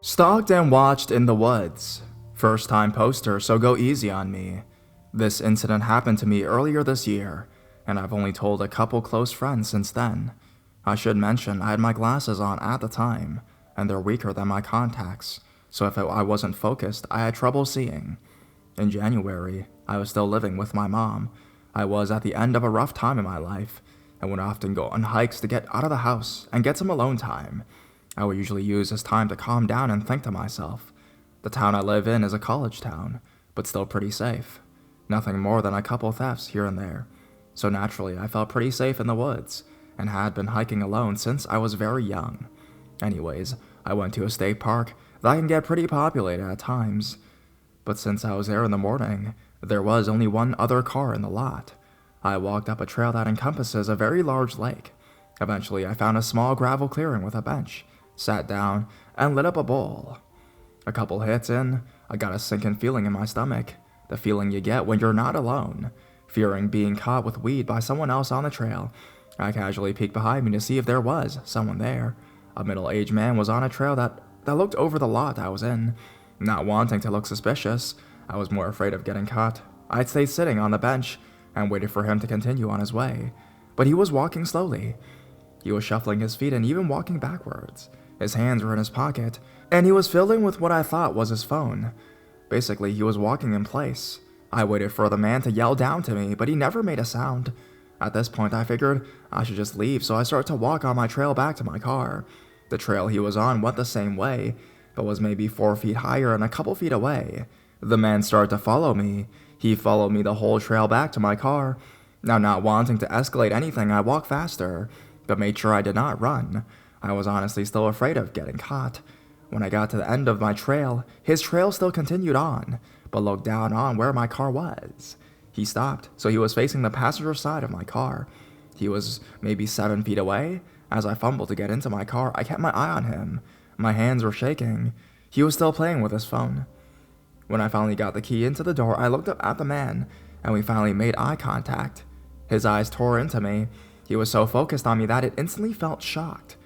Stalked and watched in the woods. First time poster, so go easy on me. This incident happened to me earlier this year, and I've only told a couple close friends since then. I should mention I had my glasses on at the time, and they're weaker than my contacts, so if I wasn't focused, I had trouble seeing. In January, I was still living with my mom. I was at the end of a rough time in my life, and would often go on hikes to get out of the house and get some alone time. I would usually use this time to calm down and think to myself. The town I live in is a college town, but still pretty safe. Nothing more than a couple thefts here and there. So naturally, I felt pretty safe in the woods, and had been hiking alone since I was very young. Anyways, I went to a state park that can get pretty populated at times. But since I was there in the morning, there was only one other car in the lot. I walked up a trail that encompasses a very large lake. Eventually, I found a small gravel clearing with a bench, sat down, and lit up a bowl. A couple hits in, I got a sinking feeling in my stomach, the feeling you get when you're not alone. Fearing being caught with weed by someone else on the trail, I casually peeked behind me to see if there was someone there. A middle-aged man was on a trail that looked over the lot I was in. Not wanting to look suspicious, I was more afraid of getting caught. I'd stayed sitting on the bench and waited for him to continue on his way. But he was walking slowly. He was shuffling his feet and even walking backwards. His hands were in his pocket, and he was fiddling with what I thought was his phone. Basically, he was walking in place. I waited for the man to yell down to me, but he never made a sound. At this point, I figured I should just leave, so I started to walk on my trail back to my car. The trail he was on went the same way, but was maybe 4 feet higher and a couple feet away. The man started to follow me. He followed me the whole trail back to my car. Now, not wanting to escalate anything, I walked faster, but made sure I did not run. I was honestly still afraid of getting caught. When I got to the end of my trail, his trail still continued on, but looked down on where my car was. He stopped, so he was facing the passenger side of my car. He was maybe 7 feet away. As I fumbled to get into my car, I kept my eye on him. My hands were shaking. He was still playing with his phone. When I finally got the key into the door, I looked up at the man, and we finally made eye contact. His eyes tore into me. He was so focused on me that it instantly felt shocked.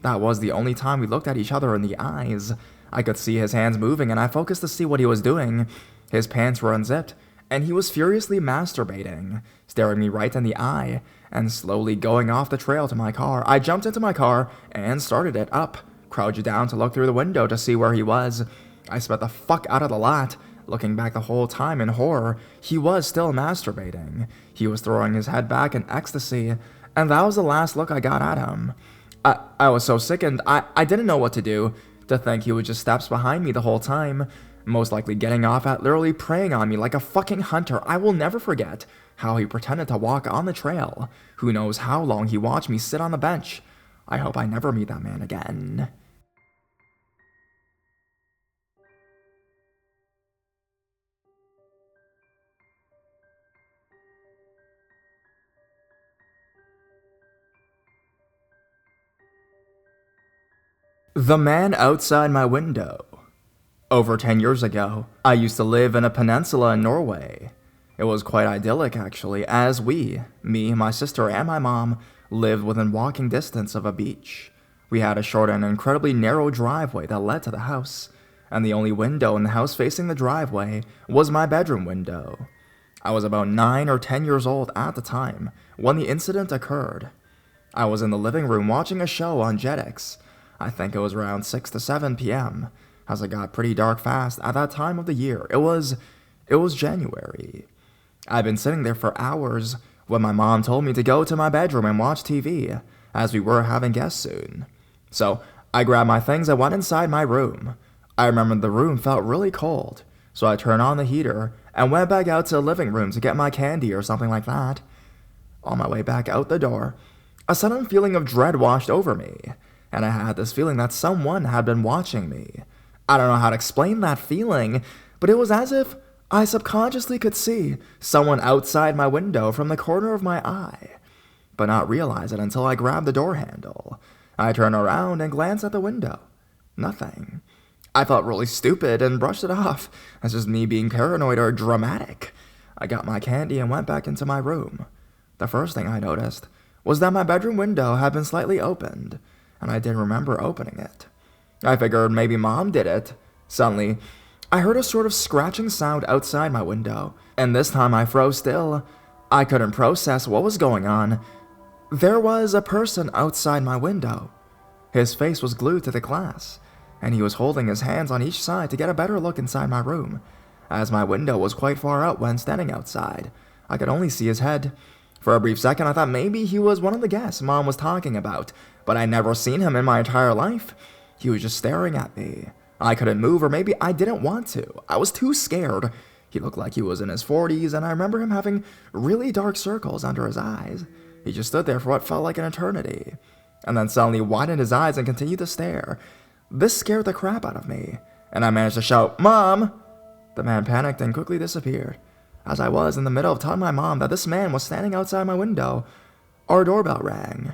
That was the only time we looked at each other in the eyes. I could see his hands moving, and I focused to see what he was doing. His pants were unzipped, and he was furiously masturbating, staring me right in the eye, and slowly going off the trail to my car. I jumped into my car and started it up, crouched down to look through the window to see where he was. I sped the fuck out of the lot, looking back the whole time in horror. He was still masturbating. He was throwing his head back in ecstasy, and that was the last look I got at him. I was so sickened, I didn't know what to do. To think he was just steps behind me the whole time, most likely getting off at literally preying on me like a fucking hunter. I will never forget how he pretended to walk on the trail. Who knows how long he watched me sit on the bench. I hope I never meet that man again. The man outside my window. Over 10 years ago, I used to live in a peninsula in Norway. It was quite idyllic actually, as me, my sister, and my mom lived within walking distance of a beach. We had a short and incredibly narrow driveway that led to the house, and the only window in the house facing the driveway was my bedroom window. I was about 9 or 10 years old at the time when the incident occurred. I was in the living room watching a show on Jetix. I think it was around 6 to 7 p.m., as it got pretty dark fast at that time of the year. It was January. I'd been sitting there for hours when my mom told me to go to my bedroom and watch TV, as we were having guests soon. So I grabbed my things and went inside my room. I remember the room felt really cold, so I turned on the heater and went back out to the living room to get my candy or something like that. On my way back out the door, a sudden feeling of dread washed over me, and I had this feeling that someone had been watching me. I don't know how to explain that feeling, but it was as if I subconsciously could see someone outside my window from the corner of my eye, but not realize it until I grabbed the door handle. I turned around and glanced at the window. Nothing. I felt really stupid and brushed it off as just me being paranoid or dramatic. I got my candy and went back into my room. The first thing I noticed was that my bedroom window had been slightly opened, and I didn't remember opening it. I figured maybe Mom did it. Suddenly, I heard a sort of scratching sound outside my window, and this time I froze still. I couldn't process what was going on. There was a person outside my window. His face was glued to the glass, and he was holding his hands on each side to get a better look inside my room. As my window was quite far out when standing outside, I could only see his head. For a brief second, I thought maybe he was one of the guests Mom was talking about, but I'd never seen him in my entire life. He was just staring at me. I couldn't move, or maybe I didn't want to. I was too scared. He looked like he was in his 40s, and I remember him having really dark circles under his eyes. He just stood there for what felt like an eternity, and then suddenly widened his eyes and continued to stare. This scared the crap out of me, and I managed to shout, "Mom!" The man panicked and quickly disappeared. As I was in the middle of telling my mom that this man was standing outside my window, our doorbell rang.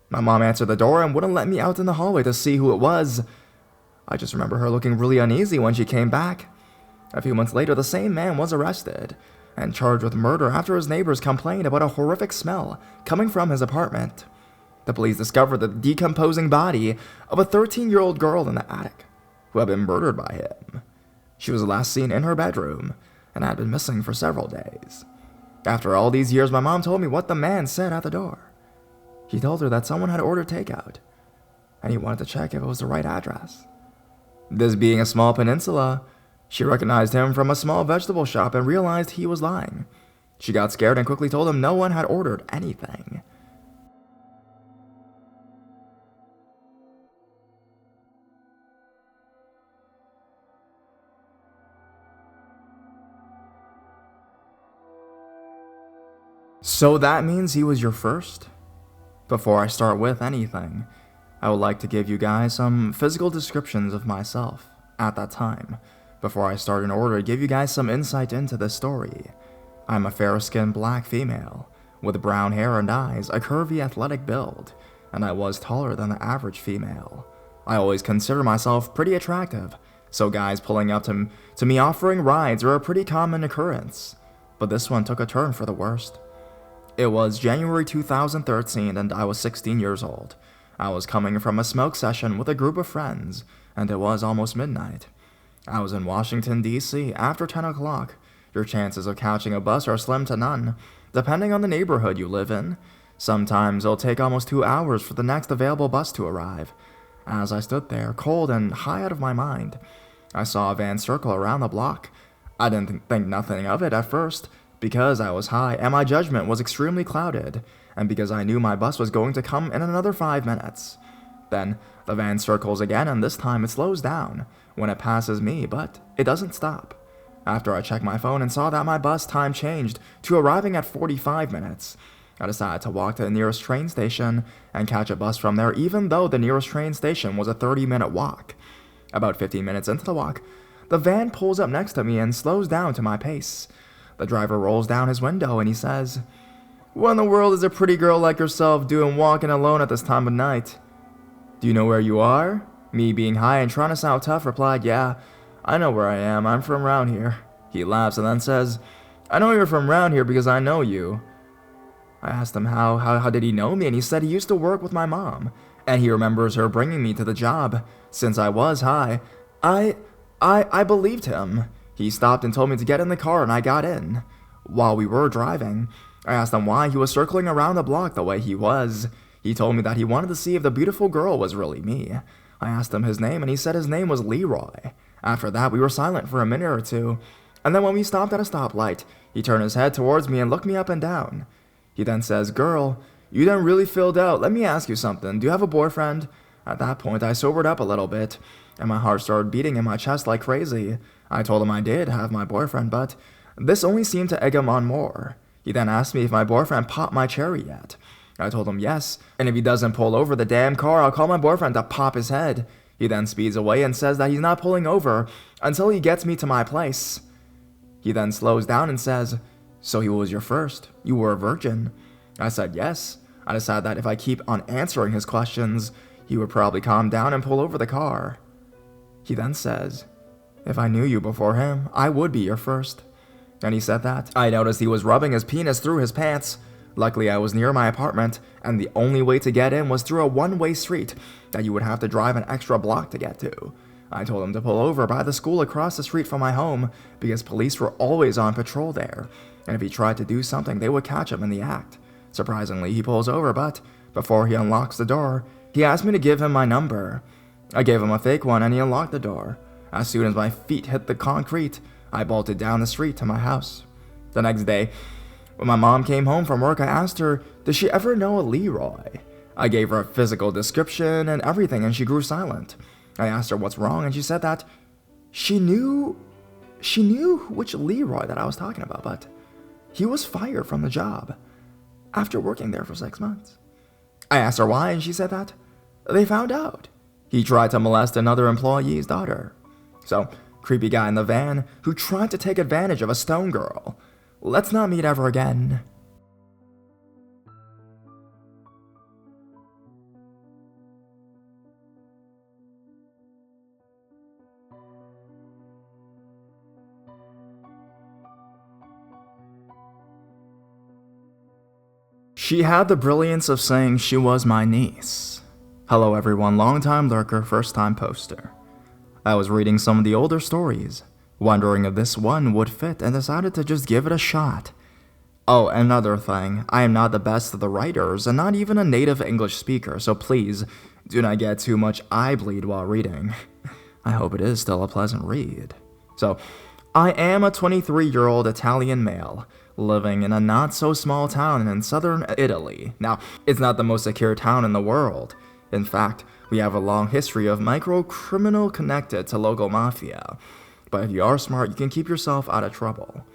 My mom answered the door and wouldn't let me out in the hallway to see who it was. I just remember her looking really uneasy when she came back. A few months later, the same man was arrested and charged with murder after his neighbors complained about a horrific smell coming from his apartment. The police discovered the decomposing body of a 13-year-old girl in the attic who had been murdered by him. She was last seen in her bedroom and had been missing for several days. After all these years, my mom told me what the man said at the door. He told her that someone had ordered takeout, and he wanted to check if it was the right address. This being a small peninsula, she recognized him from a small vegetable shop and realized he was lying. She got scared and quickly told him no one had ordered anything. So that means he was your first? Before I start with anything, I would like to give you guys some physical descriptions of myself at that time, before I start in order to give you guys some insight into this story. I'm a fair-skinned black female, with brown hair and eyes, a curvy athletic build, and I was taller than the average female. I always consider myself pretty attractive, so guys pulling up to me offering rides are a pretty common occurrence, but this one took a turn for the worst. It was January 2013 and I was 16 years old. I was coming from a smoke session with a group of friends, and it was almost midnight. I was in Washington, D.C. after 10 o'clock. Your chances of catching a bus are slim to none, depending on the neighborhood you live in. Sometimes it'll take almost 2 hours for the next available bus to arrive. As I stood there, cold and high out of my mind, I saw a van circle around the block. I didn't think nothing of it at first, because I was high and my judgment was extremely clouded, and because I knew my bus was going to come in another 5 minutes. Then, the van circles again, and this time it slows down when it passes me, but it doesn't stop. After I checked my phone and saw that my bus time changed to arriving at 45 minutes, I decided to walk to the nearest train station and catch a bus from there, even though the nearest train station was a 30-minute walk. About 15 minutes into the walk, the van pulls up next to me and slows down to my pace. The driver rolls down his window and he says, "What in the world is a pretty girl like yourself doing walking alone at this time of night?" "Do you know where you are?" Me, being high and trying to sound tough, replied, "Yeah, I know where I am. I'm from around here." He laughs and then says, "I know you're from around here because I know you." I asked him how did he know me, and he said he used to work with my mom, and he remembers her bringing me to the job. Since I was high, I believed him. He stopped and told me to get in the car, and I got in. While we were driving, I asked him why he was circling around the block the way he was. He told me that he wanted to see if the beautiful girl was really me. I asked him his name, and he said his name was Leroy. After that, we were silent for a minute or two, and then when we stopped at a stoplight, he turned his head towards me and looked me up and down. He then says, "Girl, you done really filled out. Let me ask you something. Do you have a boyfriend?" At that point, I sobered up a little bit, and my heart started beating in my chest like crazy. I told him I did have my boyfriend, but this only seemed to egg him on more. He then asked me if my boyfriend popped my cherry yet. I told him yes, and if he doesn't pull over the damn car, I'll call my boyfriend to pop his head. He then speeds away and says that he's not pulling over until he gets me to my place. He then slows down and says, "So he was your first? You were a virgin?" I said yes. I decided that if I keep on answering his questions, he would probably calm down and pull over the car. He then says, "If I knew you before him, I would be your first." And he said that. I noticed he was rubbing his penis through his pants. Luckily, I was near my apartment, and the only way to get in was through a one-way street that you would have to drive an extra block to get to. I told him to pull over by the school across the street from my home because police were always on patrol there, and if he tried to do something, they would catch him in the act. Surprisingly, he pulls over, but before he unlocks the door, he asked me to give him my number. I gave him a fake one, and he unlocked the door. As soon as my feet hit the concrete, I bolted down the street to my house. The next day, when my mom came home from work, I asked her, did she ever know a Leroy? I gave her a physical description and everything, and she grew silent. I asked her what's wrong, and she said that she knew which Leroy that I was talking about, but he was fired from the job after working there for 6 months. I asked her why, and she said that they found out he tried to molest another employee's daughter. So, creepy guy in the van who tried to take advantage of a stone girl. Let's not meet ever again. She had the brilliance of saying she was my niece. Hello everyone, long-time lurker, first-time poster. I was reading some of the older stories, wondering if this one would fit, and decided to just give it a shot. Oh, another thing, I am not the best of the writers, and not even a native English speaker, so please, do not get too much eye bleed while reading. I hope it is still a pleasant read. So, I am a 23-year-old Italian male, living in a not-so-small town in southern Italy. Now, it's not the most secure town in the world. In fact, we have a long history of micro-criminal connected to local mafia. But if you are smart, you can keep yourself out of trouble.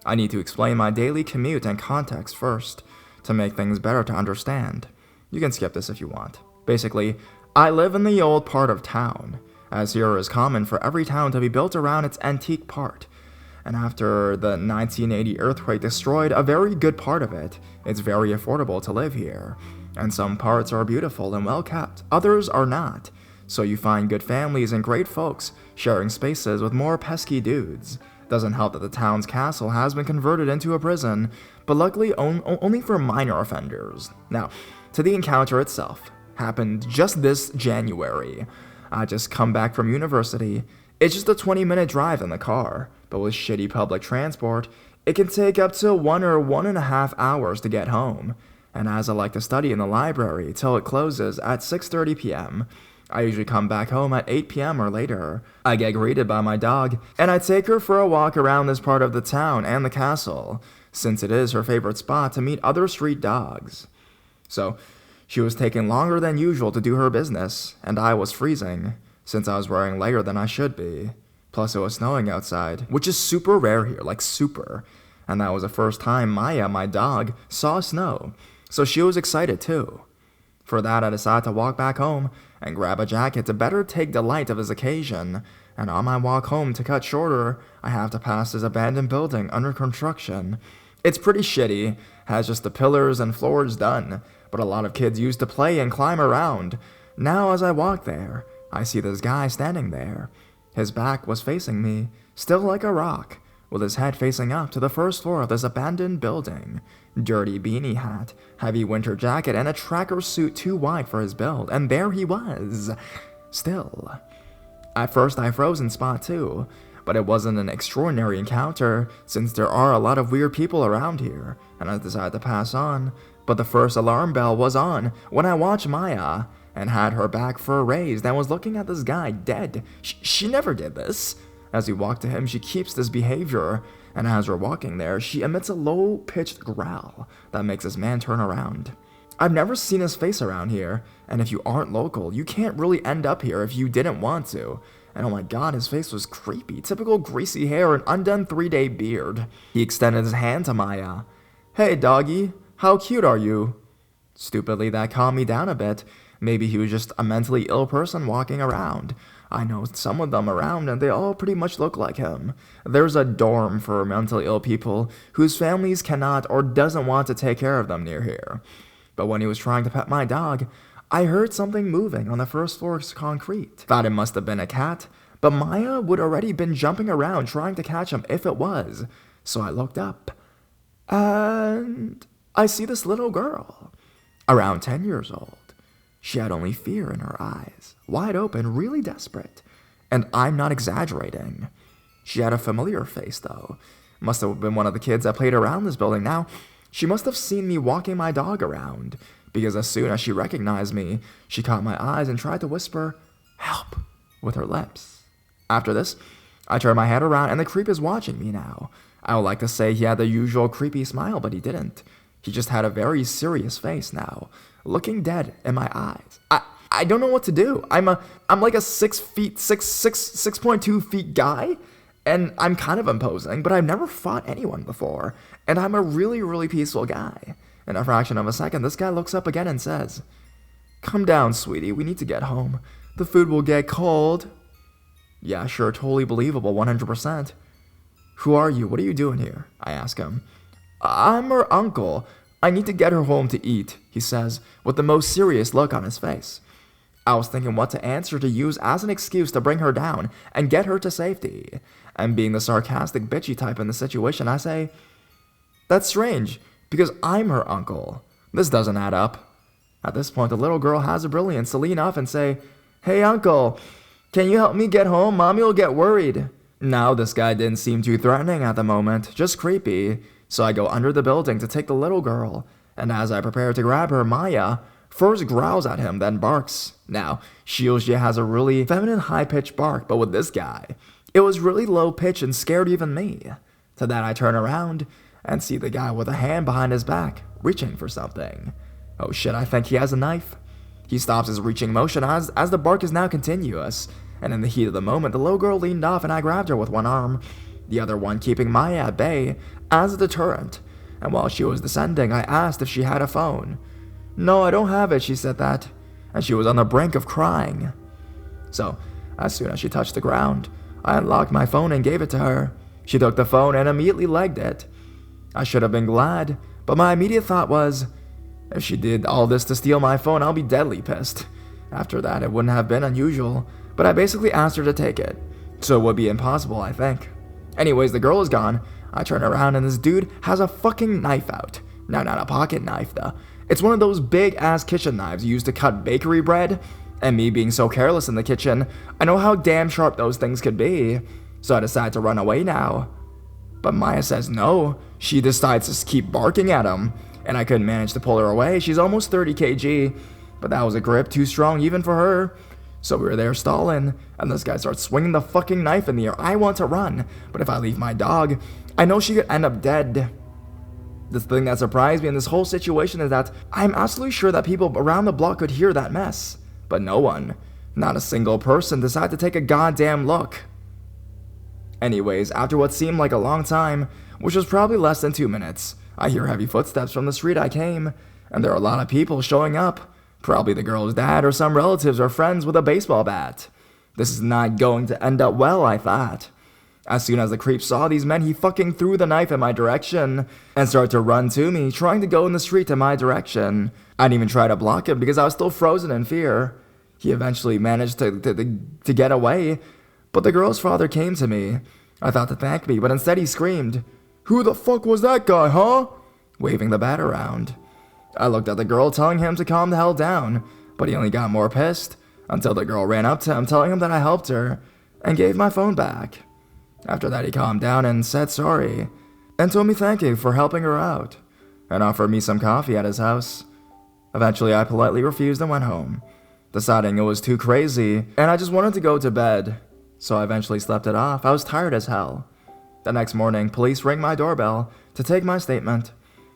I need to explain my daily commute and context first, to make things better to understand. You can skip this if you want. Basically, I live in the old part of town, as here is common for every town to be built around its antique part. And after the 1980 earthquake destroyed a very good part of it, it's very affordable to live here. And some parts are beautiful and well kept, others are not. So you find good families and great folks sharing spaces with more pesky dudes. Doesn't help that the town's castle has been converted into a prison, but luckily only for minor offenders. Now, to the encounter itself, happened just this January. I just come back from university. It's just a 20-minute drive in the car, but with shitty public transport, it can take up to 1 or 1.5 hours to get home. And as I like to study in the library till it closes at 6:30 p.m., I usually come back home at 8 p.m. or later. I get greeted by my dog, and I take her for a walk around this part of the town and the castle, since it is her favorite spot to meet other street dogs. So, she was taking longer than usual to do her business, and I was freezing, since I was wearing later than I should be. Plus it was snowing outside, which is super rare here, like super. And that was the first time Maya, my dog, saw snow, so she was excited too. For that, I decided to walk back home and grab a jacket to better take delight of this occasion, and on my walk home, to cut shorter, I have to pass this abandoned building under construction. It's pretty shitty, has just the pillars and floors done, but a lot of kids used to play and climb around. Now as I walk there, I see this guy standing there. His back was facing me, still like a rock, with his head facing up to the first floor of this abandoned building. Dirty beanie hat, heavy winter jacket, and a tracker suit too wide for his build, and there he was. Still. At first I froze in spot too, but it wasn't an extraordinary encounter, since there are a lot of weird people around here, and I decided to pass on. But the first alarm bell was on when I watched Maya, and had her back fur raised and was looking at this guy dead. She never did this. As we walk to him, she keeps this behavior, and as we're walking there, she emits a low-pitched growl that makes this man turn around. I've never seen his face around here, and if you aren't local, you can't really end up here if you didn't want to. And oh my god, his face was creepy. Typical greasy hair and undone 3-day beard. He extended his hand to Maya. Hey doggy, how cute are you? Stupidly, that calmed me down a bit. Maybe he was just a mentally ill person walking around. I know some of them around, and they all pretty much look like him. There's a dorm for mentally ill people whose families cannot or doesn't want to take care of them near here. But when he was trying to pet my dog, I heard something moving on the first floor's concrete. Thought it must have been a cat, but Maya would already been jumping around trying to catch him if it was. So I looked up, and I see this little girl, around 10 years old. She had only fear in her eyes, wide open, really desperate. And I'm not exaggerating. She had a familiar face, though. Must have been one of the kids that played around this building. Now, she must have seen me walking my dog around, because as soon as she recognized me, she caught my eyes and tried to whisper, "Help," with her lips. After this, I turned my head around and the creep is watching me now. I would like to say he had the usual creepy smile, but he didn't. He just had a very serious face now, looking dead in my eyes. I don't know what to do. I'm like a 6'2" guy, and I'm kind of imposing, but I've never fought anyone before, and I'm a really, really peaceful guy. In a fraction of a second, this guy looks up again and says, "Come down, sweetie, we need to get home. The food will get cold." Yeah, sure, totally believable, 100%. "Who are you? What are you doing here?" I ask him. "I'm her uncle. I need to get her home to eat," he says, with the most serious look on his face. I was thinking what to answer to use as an excuse to bring her down and get her to safety. And being the sarcastic, bitchy type in the situation, I say, "That's strange, because I'm her uncle. This doesn't add up." At this point, the little girl has the brilliance to lean off and say, "Hey, uncle, can you help me get home? Mommy will get worried." Now, this guy didn't seem too threatening at the moment, just creepy. So I go under the building to take the little girl, and as I prepare to grab her, Maya first growls at him, then barks. Now, she usually has a really feminine high-pitched bark, but with this guy, it was really low-pitched and scared even me. To that I turn around and see the guy with a hand behind his back, reaching for something. Oh shit, I think he has a knife. He stops his reaching motion as the bark is now continuous, and in the heat of the moment, the little girl leaned off and I grabbed her with one arm, the other one keeping Maya at bay as a deterrent, and while she was descending, I asked if she had a phone. "No, I don't have it," she said that, and she was on the brink of crying. So, as soon as she touched the ground, I unlocked my phone and gave it to her. She took the phone and immediately legged it. I should have been glad, but my immediate thought was, if she did all this to steal my phone, I'll be deadly pissed. After that, it wouldn't have been unusual, but I basically asked her to take it, so it would be impossible, I think. Anyways, the girl is gone. I turn around and this dude has a fucking knife out. Now, not a pocket knife, though. It's one of those big-ass kitchen knives used to cut bakery bread. And me being so careless in the kitchen, I know how damn sharp those things could be. So I decide to run away now. But Maya says no. She decides to keep barking at him. And I couldn't manage to pull her away. She's almost 30 kg. But that was a grip too strong even for her. So we were there stalling, and this guy starts swinging the fucking knife in the air. I want to run, but if I leave my dog, I know she could end up dead. The thing that surprised me in this whole situation is that I'm absolutely sure that people around the block could hear that mess. But no one, not a single person, decided to take a goddamn look. Anyways, after what seemed like a long time, which was probably less than 2 minutes, I hear heavy footsteps from the street I came, and there are a lot of people showing up. Probably the girl's dad or some relatives or friends with a baseball bat. This is not going to end up well, I thought. As soon as the creep saw these men, he fucking threw the knife in my direction and started to run to me, trying to go in the street in my direction. I didn't even try to block him because I was still frozen in fear. He eventually managed to get away, but the girl's father came to me. I thought to thank me, but instead he screamed, "Who the fuck was that guy, huh?" waving the bat around. I looked at the girl, telling him to calm the hell down, but he only got more pissed, until the girl ran up to him, telling him that I helped her, and gave my phone back. After that, he calmed down and said sorry, and told me thank you for helping her out, and offered me some coffee at his house. Eventually, I politely refused and went home, deciding it was too crazy, and I just wanted to go to bed, so I eventually slept it off. I was tired as hell. The next morning, police rang my doorbell to take my statement,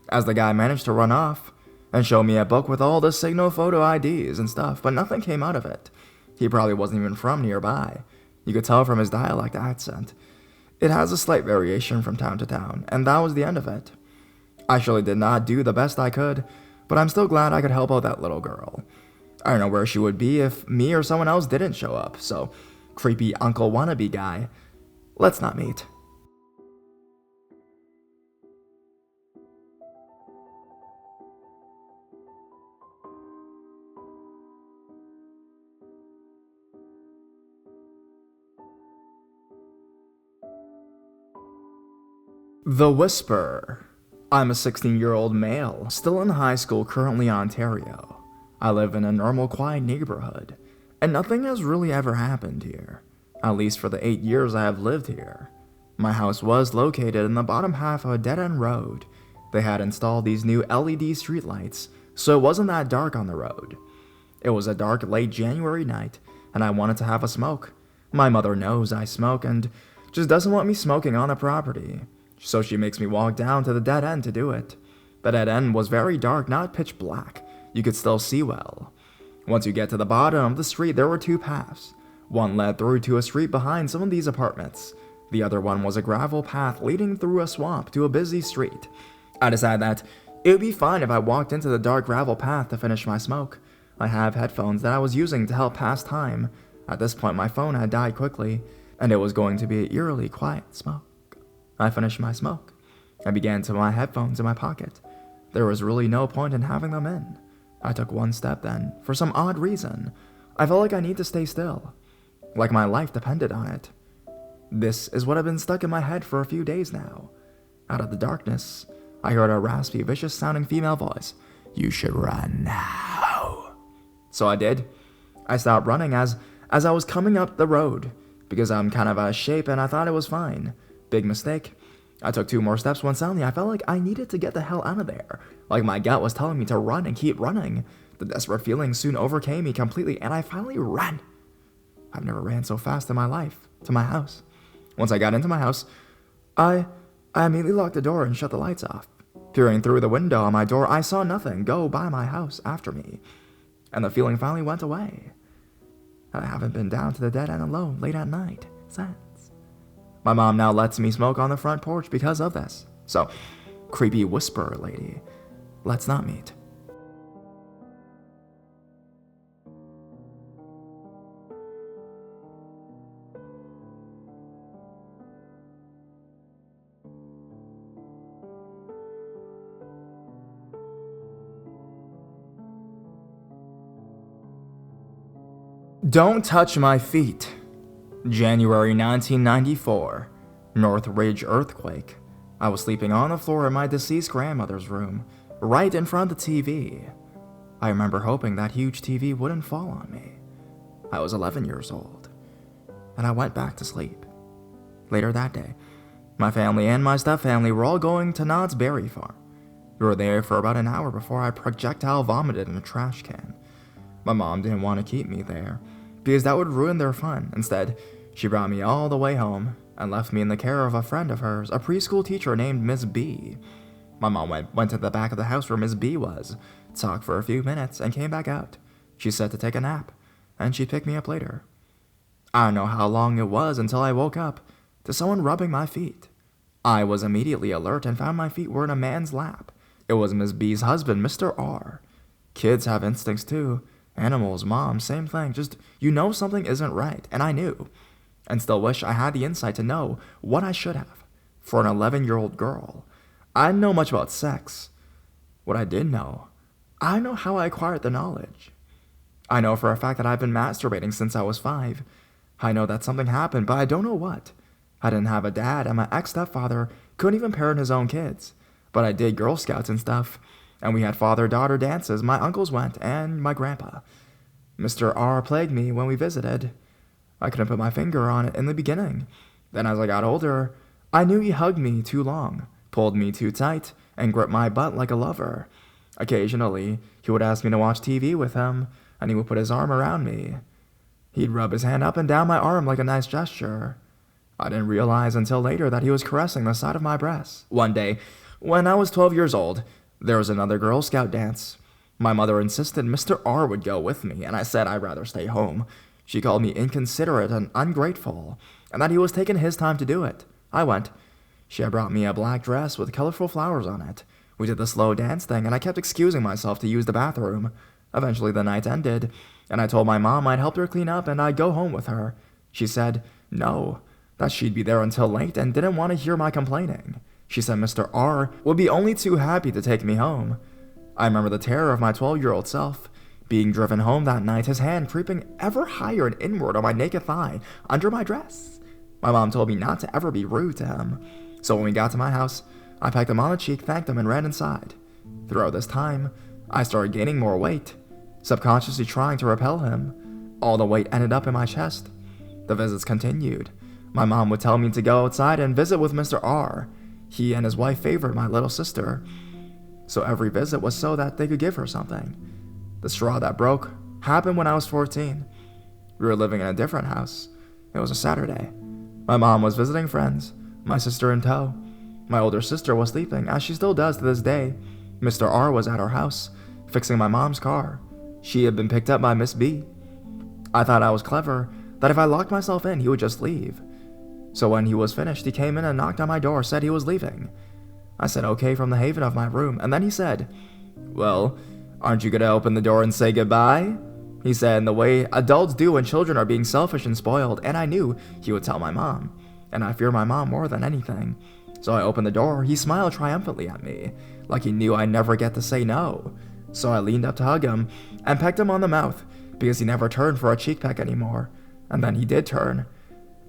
as the guy managed to run off, and showed me a book with all the signal photo IDs and stuff, but nothing came out of it. He probably wasn't even from nearby. You could tell from his dialect accent. It has a slight variation from town to town, and that was the end of it. I surely did not do the best I could, but I'm still glad I could help out that little girl. I don't know where she would be if me or someone else didn't show up, so creepy uncle wannabe guy, let's not meet. The Whisper. I'm a 16-year-old male, still in high school, currently in Ontario. I live in a normal, quiet neighborhood, and nothing has really ever happened here, at least for the 8 years I have lived here. My house was located in the bottom half of a dead-end road. They had installed these new LED streetlights, so it wasn't that dark on the road. It was a dark, late January night, and I wanted to have a smoke. My mother knows I smoke and just doesn't want me smoking on the property, so she makes me walk down to the dead end to do it. The dead end was very dark, not pitch black. You could still see well. Once you get to the bottom of the street, there were 2 paths. One led through to a street behind some of these apartments. The other one was a gravel path leading through a swamp to a busy street. I decided that it would be fine if I walked into the dark gravel path to finish my smoke. I have headphones that I was using to help pass time. At this point, my phone had died quickly, and it was going to be an eerily quiet smoke. I finished my smoke. I began to put my headphones in my pocket. There was really no point in having them in. I took one step then. For some odd reason, I felt like I need to stay still, like my life depended on it. This is what had been stuck in my head for a few days now. Out of the darkness, I heard a raspy, vicious-sounding female voice. "You should run now." So I did. I stopped running as I was coming up the road, because I'm kind of out of shape and I thought it was fine. Big mistake. I took 2 more steps when suddenly I felt like I needed to get the hell out of there. Like my gut was telling me to run and keep running. The desperate feeling soon overcame me completely and I finally ran. I've never ran so fast in my life. To my house. Once I got into my house, I immediately locked the door and shut the lights off. Peering through the window on my door, I saw nothing go by my house after me. And the feeling finally went away. And I haven't been down to the dead end alone late at night since. My mom now lets me smoke on the front porch because of this. So, creepy whisperer lady, let's not meet. Don't touch my feet. January 1994, Northridge earthquake. I was sleeping on the floor in my deceased grandmother's room, right in front of the TV. I remember hoping that huge TV wouldn't fall on me. I was 11 years old, and I went back to sleep. Later that day, my family and my stepfamily were all going to Knott's Berry Farm. We were there for about an hour before I projectile vomited in a trash can. My mom didn't want to keep me there, because that would ruin their fun. Instead, she brought me all the way home and left me in the care of a friend of hers, a preschool teacher named Miss B. My mom went to the back of the house where Miss B was, talked for a few minutes, and came back out. She said to take a nap, and she'd pick me up later. I don't know how long it was until I woke up to someone rubbing my feet. I was immediately alert and found my feet were in a man's lap. It was Miss B's husband, Mr. R. Kids have instincts too. Animals, mom, same thing. Just, you know something isn't right, and I knew. And still wish I had the insight to know what I should have. For an 11-year-old girl, I didn't know much about sex. What I did know, I know how I acquired the knowledge. I know for a fact that I've been masturbating since I was 5. I know that something happened, but I don't know what. I didn't have a dad, and my ex-stepfather couldn't even parent his own kids. But I did Girl Scouts and stuff, and we had father-daughter dances. My uncles went, and my grandpa. Mr. R plagued me when we visited. I couldn't put my finger on it in the beginning. Then as I got older, I knew he hugged me too long, pulled me too tight, and gripped my butt like a lover. Occasionally, he would ask me to watch TV with him, and he would put his arm around me. He'd rub his hand up and down my arm like a nice gesture. I didn't realize until later that he was caressing the side of my breast. One day, when I was 12 years old, there was another Girl Scout dance. My mother insisted Mr. R would go with me, and I said I'd rather stay home. She called me inconsiderate and ungrateful, and that he was taking his time to do it. I went. She had brought me a black dress with colorful flowers on it. We did the slow dance thing, and I kept excusing myself to use the bathroom. Eventually the night ended, and I told my mom I'd help her clean up and I'd go home with her. She said no, that she'd be there until late and didn't want to hear my complaining. She said Mr. R would be only too happy to take me home. I remember the terror of my 12-year-old self. Being driven home that night, his hand creeping ever higher and inward on my naked thigh, under my dress. My mom told me not to ever be rude to him. So when we got to my house, I pecked him on the cheek, thanked him, and ran inside. Throughout this time, I started gaining more weight, subconsciously trying to repel him. All the weight ended up in my chest. The visits continued. My mom would tell me to go outside and visit with Mr. R. He and his wife favored my little sister, so every visit was so that they could give her something. The straw that broke happened when I was 14. We were living in a different house. It was a Saturday. My mom was visiting friends, my sister in tow. My older sister was sleeping, as she still does to this day. Mr. R was at our house, fixing my mom's car. She had been picked up by Miss B. I thought I was clever, that if I locked myself in, he would just leave. So when he was finished, he came in and knocked on my door, said he was leaving. I said okay from the haven of my room, and then he said, "Well, aren't you gonna open the door and say goodbye?" He said in the way adults do when children are being selfish and spoiled, and I knew he would tell my mom, and I fear my mom more than anything. So I opened the door. He smiled triumphantly at me, like he knew I'd never get to say no. So I leaned up to hug him and pecked him on the mouth, because he never turned for a cheek peck anymore. And then he did turn.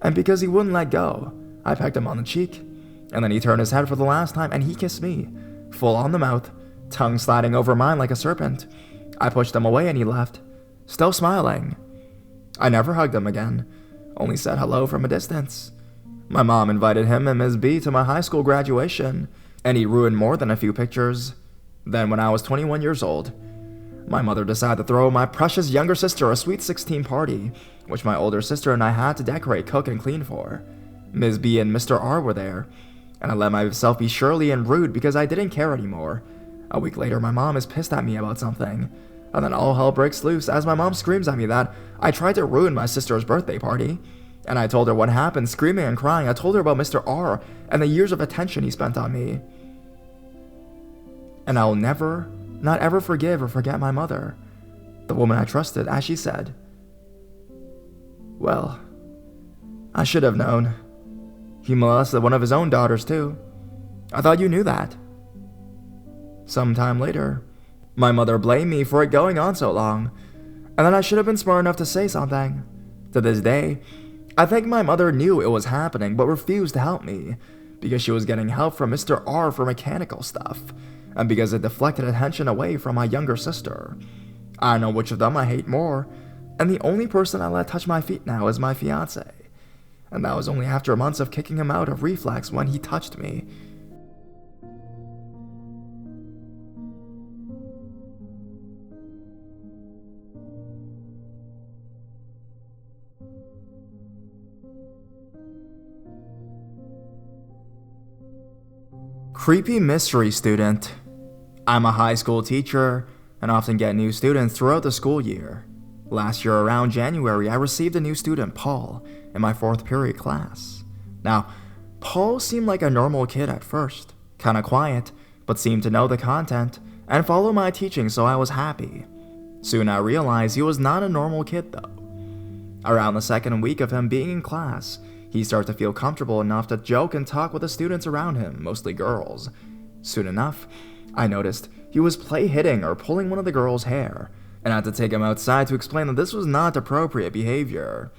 And because he wouldn't let go, I pecked him on the cheek. And then he turned his head for the last time and he kissed me, full on the mouth, tongue sliding over mine like a serpent. I pushed him away and he left, still smiling. I never hugged him again, only said hello from a distance. My mom invited him and Ms. B to my high school graduation, and he ruined more than a few pictures. Then when I was 21 years old, my mother decided to throw my precious younger sister a sweet 16 party, which my older sister and I had to decorate, cook, and clean for. Ms. B and Mr. R were there, and I let myself be surly and rude because I didn't care anymore. A week later, my mom is pissed at me about something, and then all hell breaks loose as my mom screams at me that I tried to ruin my sister's birthday party. And I told her what happened, screaming and crying. I told her about Mr. R and the years of attention he spent on me. And I will never, not ever forgive or forget my mother, the woman I trusted, as she said, "Well, I should have known. He molested one of his own daughters too. I thought you knew that." Sometime later, my mother blamed me for it going on so long, and that I should have been smart enough to say something. To this day, I think my mother knew it was happening but refused to help me, because she was getting help from Mr. R for mechanical stuff, and because it deflected attention away from my younger sister. I don't know which of them I hate more, and the only person I let touch my feet now is my fiancé. And that was only after months of kicking him out of reflex when he touched me. Creepy mystery student. I'm a high school teacher and often get new students throughout the school year. Last year around January, I received a new student, Paul, in my 4th period class. Now, Paul seemed like a normal kid at first, kinda quiet, but seemed to know the content and follow my teaching, so I was happy. Soon I realized he was not a normal kid though. Around the 2nd week of him being in class, he started to feel comfortable enough to joke and talk with the students around him, mostly girls. Soon enough, I noticed he was play hitting or pulling one of the girls' hair, and I had to take him outside to explain that this was not appropriate behavior.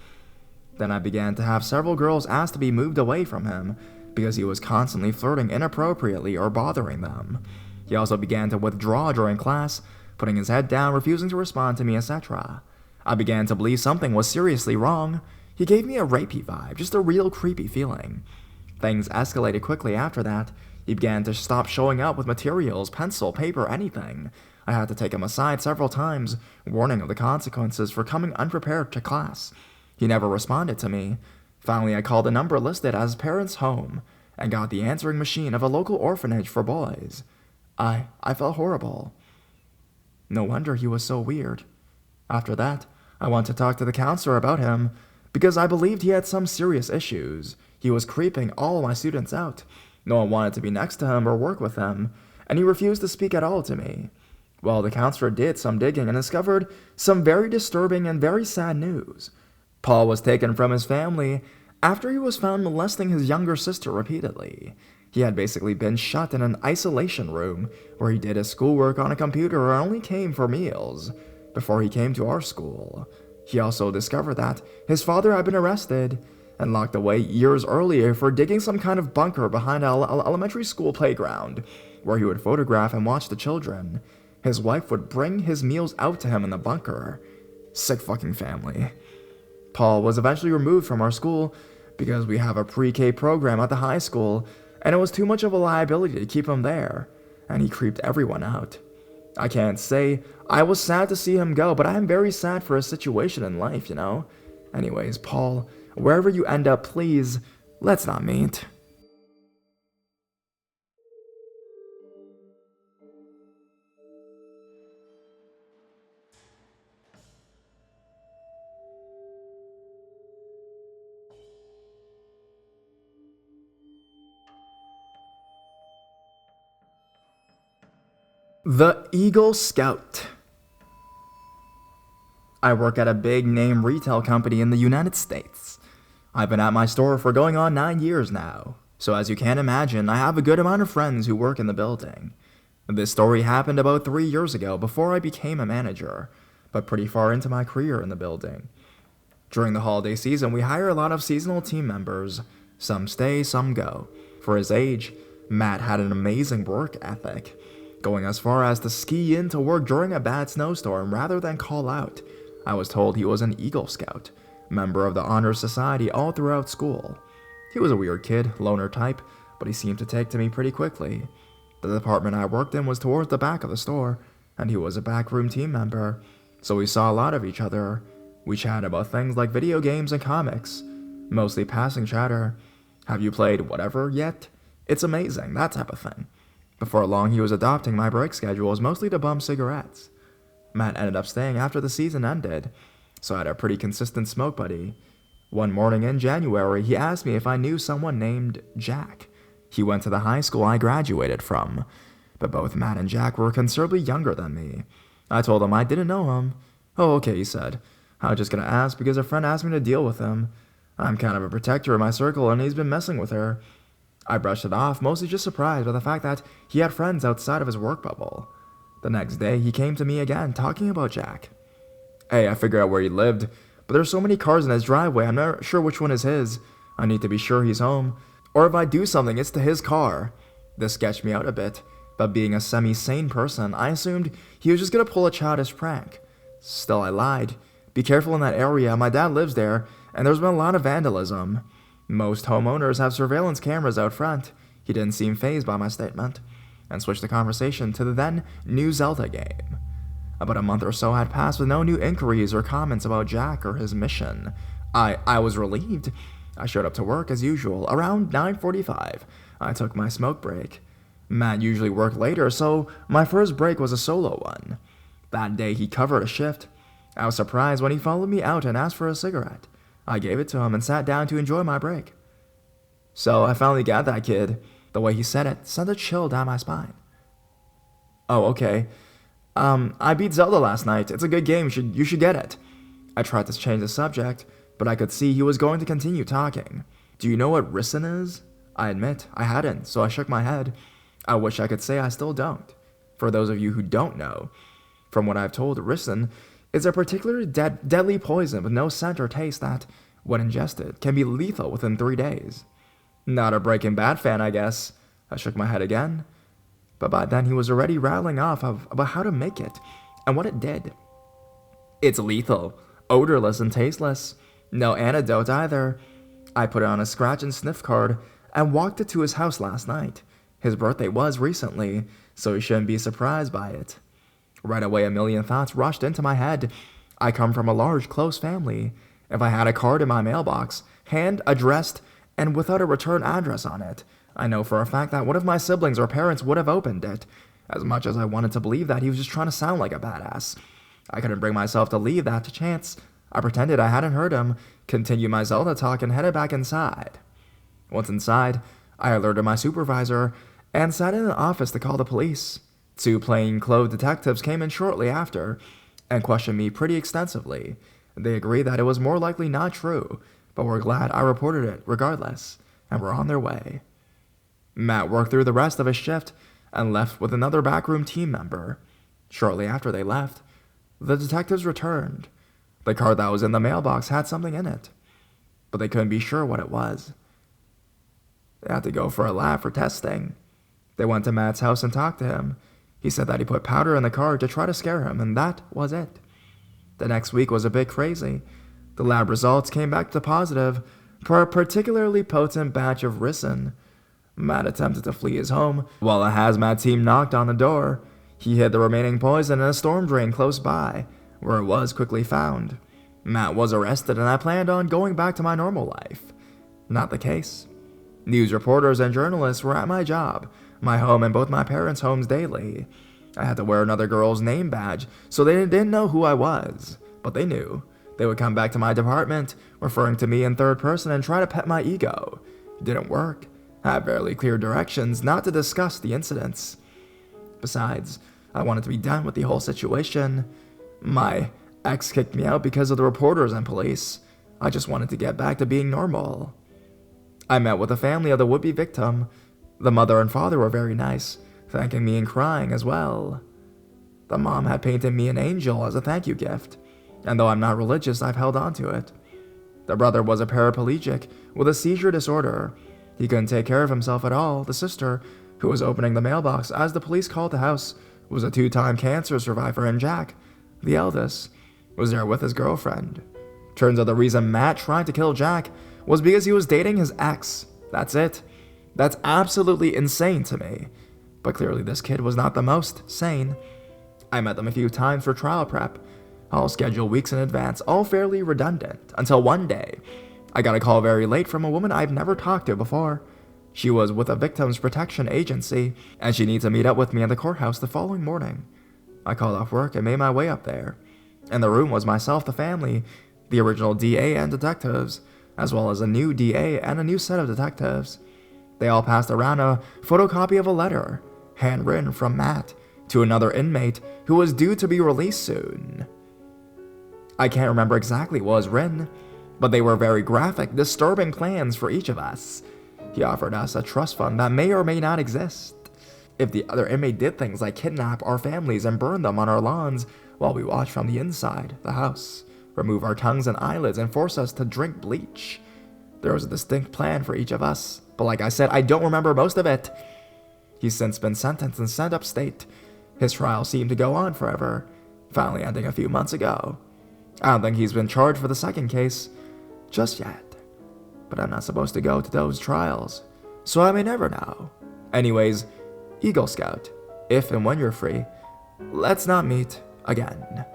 Then I began to have several girls ask to be moved away from him because he was constantly flirting inappropriately or bothering them. He also began to withdraw during class, putting his head down, refusing to respond to me, etc. I began to believe something was seriously wrong. He gave me a rapey vibe, just a real creepy feeling. Things escalated quickly after that. He began to stop showing up with materials, pencil, paper, anything. I had to take him aside several times, warning of the consequences for coming unprepared to class. He never responded to me. Finally, I called the number listed as parents' home and got the answering machine of a local orphanage for boys. I felt horrible. No wonder he was so weird. After that, I went to talk to the counselor about him because I believed he had some serious issues. He was creeping all my students out. No one wanted to be next to him or work with him, and he refused to speak at all to me. Well, the counselor did some digging and discovered some very disturbing and very sad news. Paul was taken from his family after he was found molesting his younger sister repeatedly. He had basically been shut in an isolation room where he did his schoolwork on a computer and only came for meals before he came to our school. He also discovered that his father had been arrested, and locked away years earlier for digging some kind of bunker behind our elementary school playground, where he would photograph and watch the children. His wife would bring his meals out to him in the bunker. Sick fucking family. Paul was eventually removed from our school because we have a pre-K program at the high school, and it was too much of a liability to keep him there, and he creeped everyone out. I can't say I was sad to see him go, but I am very sad for his situation in life, you know? Anyways, Paul, wherever you end up, please, let's not meet. The Eagle Scout. I work at a big name retail company in the United States. I've been at my store for going on 9 years now, so as you can imagine, I have a good amount of friends who work in the building. This story happened about 3 years ago before I became a manager, but pretty far into my career in the building. During the holiday season, we hire a lot of seasonal team members. Some stay, some go. For his age, Matt had an amazing work ethic, going as far as to ski in to work during a bad snowstorm rather than call out. I was told he was an Eagle Scout, member of the Honor Society all throughout school. He was a weird kid, loner type, but he seemed to take to me pretty quickly. The department I worked in was towards the back of the store, and he was a backroom team member, so we saw a lot of each other. We chatted about things like video games and comics, mostly passing chatter. Have you played whatever yet? It's amazing, that type of thing. Before long, he was adopting my break schedules, mostly to bum cigarettes. Matt ended up staying after the season ended, so I had a pretty consistent smoke buddy. One morning in January, he asked me if I knew someone named Jack. He went to the high school I graduated from, but both Matt and Jack were considerably younger than me. I told him I didn't know him. Oh, okay, he said. I was just gonna ask because a friend asked me to deal with him. I'm kind of a protector in my circle, and he's been messing with her. I brushed it off, mostly just surprised by the fact that he had friends outside of his work bubble. The next day, he came to me again, talking about Jack. Hey, I figured out where he lived, but there's so many cars in his driveway, I'm not sure which one is his. I need to be sure he's home. Or if I do something, it's to his car. This sketched me out a bit, but being a semi-sane person, I assumed he was just gonna pull a childish prank. Still, I lied. Be careful in that area, my dad lives there, and there's been a lot of vandalism. Most homeowners have surveillance cameras out front. He didn't seem fazed by my statement, and switched the conversation to the then new Zelda game. About a month or so had passed with no new inquiries or comments about Jack or his mission. I was relieved. I showed up to work as usual. Around 9:45, I took my smoke break. Matt usually worked later, so my first break was a solo one. That day he covered a shift. I was surprised when he followed me out and asked for a cigarette. I gave it to him and sat down to enjoy my break. So I finally got that kid. The way he said it sent a chill down my spine. Oh, okay. I beat Zelda last night. It's a good game. You should get it. I tried to change the subject, but I could see he was going to continue talking. Do you know what Ricin is? I admit, I hadn't, so I shook my head. I wish I could say I still don't. For those of you who don't know, from what I've told, Ricin is a particularly deadly poison with no scent or taste that, when ingested, can be lethal within 3 days. Not a Breaking Bad fan, I guess. I shook my head again. But by then he was already rattling off about how to make it, and what it did. It's lethal, odorless and tasteless. No antidote either. I put it on a scratch and sniff card and walked it to his house last night. His birthday was recently, so he shouldn't be surprised by it. Right away, a million thoughts rushed into my head. I come from a large, close family. If I had a card in my mailbox, hand-addressed, and without a return address on it, I know for a fact that one of my siblings or parents would have opened it. As much as I wanted to believe that, he was just trying to sound like a badass. I couldn't bring myself to leave that to chance. I pretended I hadn't heard him, continued my Zelda talk, and headed back inside. Once inside, I alerted my supervisor and sat in an office to call the police. 2 plain-clothed detectives came in shortly after and questioned me pretty extensively. They agreed that it was more likely not true, but were glad I reported it regardless, and were on their way. Matt worked through the rest of his shift and left with another backroom team member. Shortly after they left, the detectives returned. The card that was in the mailbox had something in it. but they couldn't be sure what it was. They had to go for a lab for testing. They went to Matt's house and talked to him. He said that he put powder in the car to try to scare him, and that was it. The next week was a bit crazy. The lab results came back to positive for a particularly potent batch of ricin. Matt attempted to flee his home while a hazmat team knocked on the door. He hid the remaining poison in a storm drain close by, where it was quickly found. Matt was arrested, and I planned on going back to my normal life. Not the case. News reporters and journalists were at my job, my home, and both my parents' homes daily. I had to wear another girl's name badge, so they didn't know who I was, but they knew. They would come back to my department, referring to me in third person and try to pet my ego. It didn't work. I had barely clear directions not to discuss the incidents. Besides, I wanted to be done with the whole situation. My ex kicked me out because of the reporters and police. I just wanted to get back to being normal. I met with the family of the would-be victim. The mother and father were very nice, thanking me and crying as well. The mom had painted me an angel as a thank you gift, and though I'm not religious, I've held on to it. The brother was a paraplegic with a seizure disorder. He couldn't take care of himself at all. The sister, who was opening the mailbox as the police called the house, was a 2-time cancer survivor, and Jack, the eldest, was there with his girlfriend. Turns out the reason Matt tried to kill Jack was because he was dating his ex. That's it. That's absolutely insane to me. But clearly this kid was not the most sane. I met them a few times for trial prep, all scheduled weeks in advance, all fairly redundant, until one day, I got a call very late from a woman I've never talked to before. She was with a victims protection agency, and she needed to meet up with me at the courthouse the following morning. I called off work and made my way up there. In the room was myself, the family, the original DA and detectives, as well as a new DA and a new set of detectives. They all passed around a photocopy of a letter, handwritten from Matt, to another inmate who was due to be released soon. I can't remember exactly what was written, but they were very graphic, disturbing plans for each of us. He offered us a trust fund that may or may not exist. If the other inmate did things like kidnap our families and burn them on our lawns while we watched from the inside the house, remove our tongues and eyelids, and force us to drink bleach. There was a distinct plan for each of us, but like I said, I don't remember most of it. He's since been sentenced and sent upstate. His trial seemed to go on forever, finally ending a few months ago. I don't think he's been charged for the second case just yet, but I'm not supposed to go to those trials, so I may never know. Anyways, Eagle Scout, if and when you're free, let's not meet again.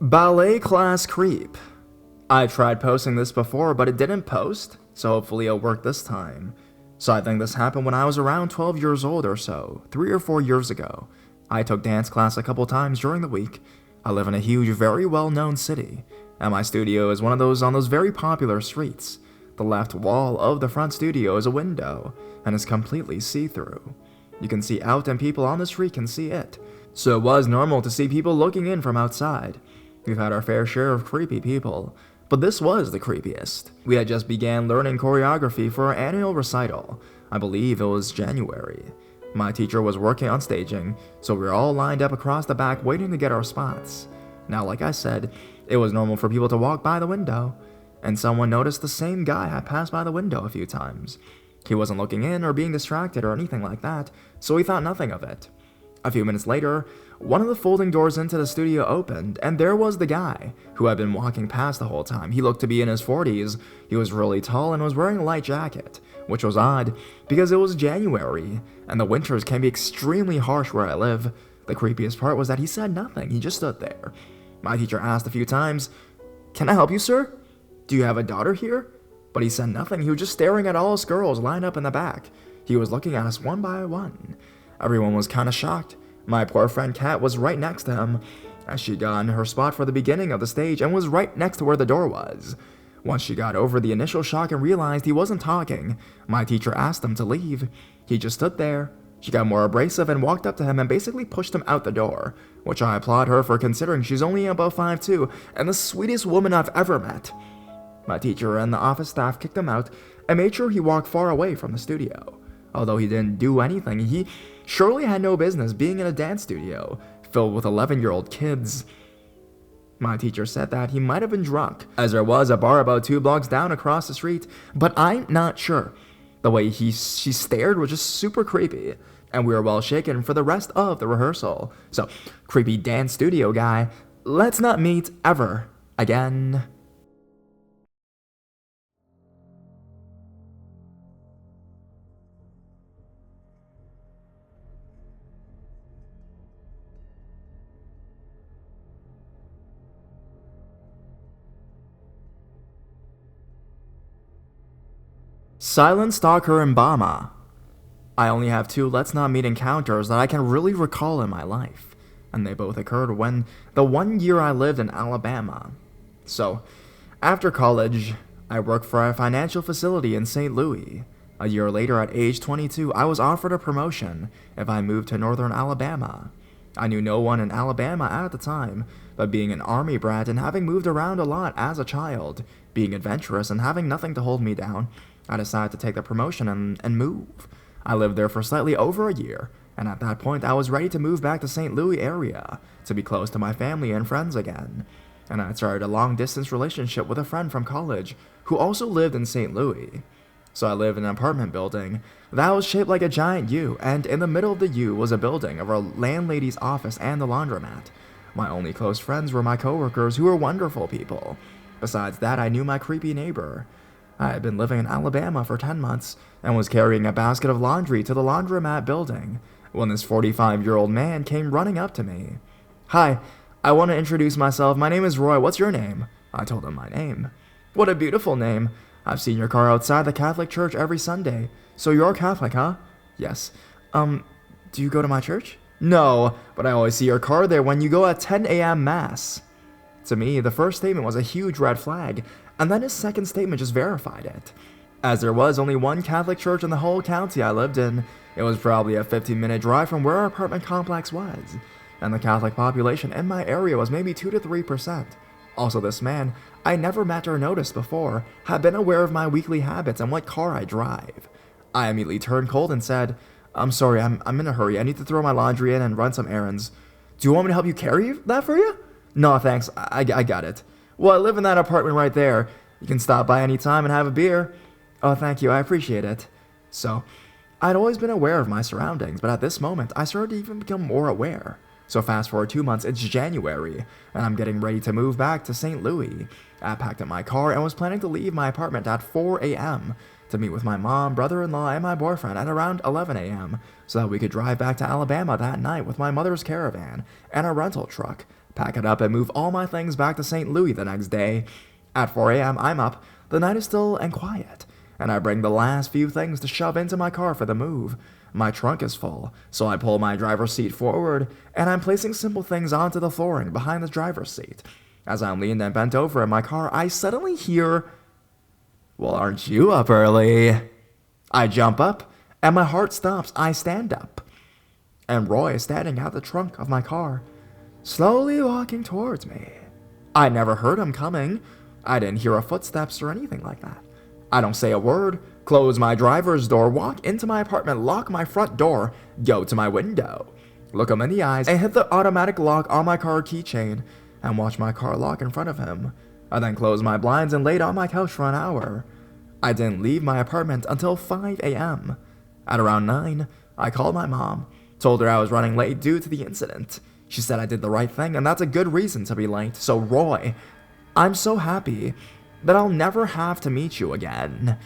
Ballet class creep. I tried posting this before, but it didn't post, so hopefully it'll work this time. So I think this happened when I was around 12 years old or so, 3 or 4 years ago. I took dance class a couple times during the week. I live in a huge, very well-known city, and my studio is one of those on those very popular streets. The left wall of the front studio is a window, and is completely see-through. You can see out and people on the street can see it, so it was normal to see people looking in from outside. We've had our fair share of creepy people, but this was the creepiest. We had just began learning choreography for our annual recital. I believe it was January. My teacher was working on staging, so we were all lined up across the back waiting to get our spots. Now, like I said, it was normal for people to walk by the window, and someone noticed the same guy had passed by the window a few times. He wasn't looking in or being distracted or anything like that, so we thought nothing of it. A few minutes later, one of the folding doors into the studio opened, and there was the guy who had been walking past the whole time. He looked to be in his 40s. He was really tall and was wearing a light jacket, which was odd because it was January, and the winters can be extremely harsh where I live. The creepiest part was that he said nothing. He just stood there. My teacher asked a few times, "Can I help you, sir? Do you have a daughter here?" But he said nothing. He was just staring at all us girls lined up in the back. He was looking at us one by one. Everyone was kind of shocked. My poor friend Kat was right next to him, as she got in her spot for the beginning of the stage and was right next to where the door was. Once she got over the initial shock and realized he wasn't talking, my teacher asked him to leave. He just stood there. She got more abrasive and walked up to him and basically pushed him out the door, which I applaud her for considering she's only about 5'2" and the sweetest woman I've ever met. My teacher and the office staff kicked him out and made sure he walked far away from the studio. Although he didn't do anything, he surely had no business being in a dance studio filled with 11-year-old kids. My teacher said that he might have been drunk, as there was a bar about 2 blocks down across the street, but I'm not sure. The way she stared was just super creepy, and we were well shaken for the rest of the rehearsal. So, creepy dance studio guy, let's not meet ever again. Silent Stalker and Bama. I only have 2 let's not meet encounters that I can really recall in my life, and they both occurred when the 1 year I lived in Alabama. So, after college, I worked for a financial facility in St. Louis. A year later, at age 22, I was offered a promotion if I moved to northern Alabama. I knew no one in Alabama at the time, but being an army brat and having moved around a lot as a child, being adventurous and having nothing to hold me down, I decided to take the promotion and move. I lived there for slightly over a year, and at that point I was ready to move back to St. Louis area to be close to my family and friends again. And I started a long-distance relationship with a friend from college who also lived in St. Louis. So I lived in an apartment building that was shaped like a giant U, and in the middle of the U was a building of our landlady's office and the laundromat. My only close friends were my coworkers, who were wonderful people. Besides that, I knew my creepy neighbor. I had been living in Alabama for 10 months and was carrying a basket of laundry to the laundromat building when this 45-year-old man came running up to me. "Hi, I want to introduce myself. My name is Roy. What's your name?" I told him my name. "What a beautiful name. I've seen your car outside the Catholic church every Sunday. So you're Catholic, huh?" "Yes." Do you go to my church?" "No, but I always see your car there when you go at 10 a.m. Mass." To me, the first statement was a huge red flag, and then his second statement just verified it. As there was only one Catholic church in the whole county I lived in, it was probably a 15-minute drive from where our apartment complex was, and the Catholic population in my area was maybe 2 to 3%. Also, this man, I never met or noticed before, had been aware of my weekly habits and what car I drive. I immediately turned cold and said, "I'm sorry, I'm in a hurry. I need to throw my laundry in and run some errands. Do you want me to help you carry that for you?" "No, thanks. I got it." "Well, I live in that apartment right there. You can stop by any time and have a beer." "Oh, thank you. I appreciate it." So, I'd always been aware of my surroundings, but at this moment, I started to even become more aware. So fast forward 2 months, it's January, and I'm getting ready to move back to St. Louis. I packed up my car and was planning to leave my apartment at 4 a.m. to meet with my mom, brother-in-law, and my boyfriend at around 11 a.m. so that we could drive back to Alabama that night with my mother's caravan and a rental truck, pack it up, and move all my things back to St. Louis the next day. At 4 a.m., I'm up, the night is still and quiet, and I bring the last few things to shove into my car for the move. My trunk is full, so I pull my driver's seat forward, and I'm placing simple things onto the flooring behind the driver's seat. As I'm leaned and bent over in my car, I suddenly hear, "Well, aren't you up early?" I jump up, and my heart stops. I stand up, and Roy is standing at the trunk of my car, slowly walking towards me. I never heard him coming. I didn't hear a footsteps or anything like that. I don't say a word, close my driver's door, walk into my apartment, lock my front door, go to my window, look him in the eyes, and hit the automatic lock on my car keychain, and watch my car lock in front of him. I then closed my blinds and laid on my couch for an hour. I didn't leave my apartment until 5 a.m. At around 9, I called my mom, told her I was running late due to the incident. She said I did the right thing, and that's a good reason to be late. So Roy, I'm so happy that I'll never have to meet you again.